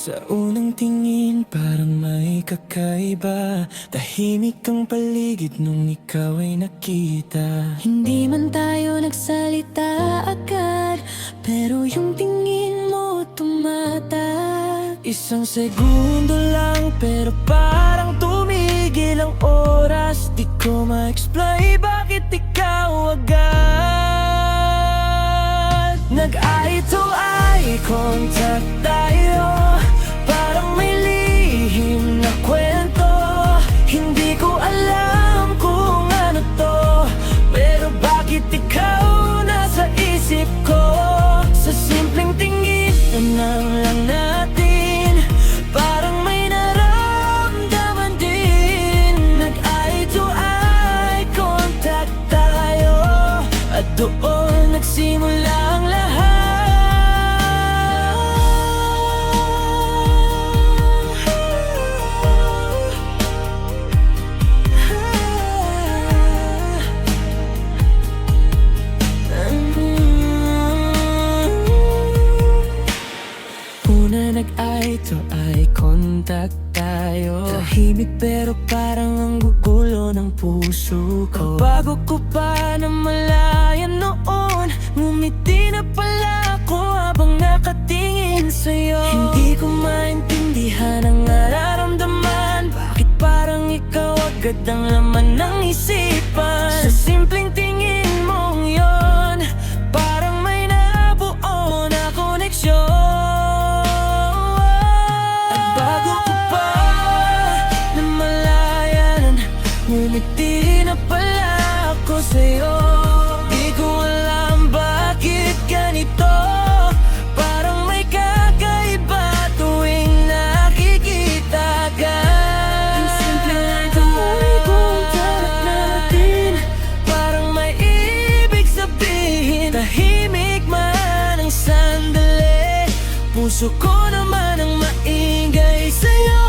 Sa unang tingin parang may kakaiba, tahimik ang paligid nung ikaw ay nakita. Hindi man tayo nagsalita agad, pero yung tingin mo tumatak. Isang segundo lang pero parang tumigil ang oras. Di ko ma-explain bakit ikaw agad. Nag-eye to eye contact tayo, parang may lihim na kwento. Hindi ko alam kung ano to, pero bakit ikaw nasa isip ko. Sa simpleng tingin lang natin, parang may naramdaman din. Nag-eye to eye contact tayo, at doon nagsimula ang lahat. Una nag-eye to eye contact tayo, tahimik pero parang ang gugulo ng puso ko. Bago ko pa namalayan noon, ngumiti na pala ako habang nakatingin sa'yo. Hindi ko maintindihan ang nararamdaman, bakit parang ikaw agad ang laman ng isipan. Sa simpleng tingin mong yon, parang may nabuo na koneksyon. Ngumiti na pala ako sa'yo. Di ko alam bakit ganito, parang may kakaiba tuwing nakikita ka. Ang simple lang eye contact natin, parang may ibig sabihin. Tahimik man ang sandali, puso ko naman ang maingay sa'yo.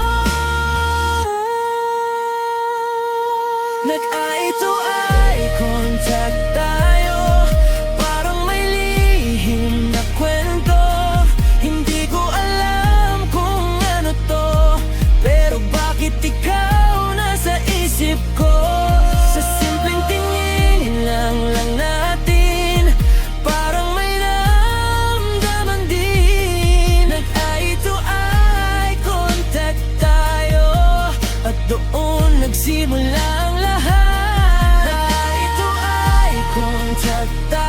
Nag-eye to eye contact tayo, parang may lihim na kwento. Hindi ko alam kung ano to, pero bakit ikaw nasa isip ko. Sa simpleng tingin lang natin, parang may naramdaman din. Nag-eye to eye contact tayo, at doon nagsimula ang lahat. Nag-eye to eye contact tayo.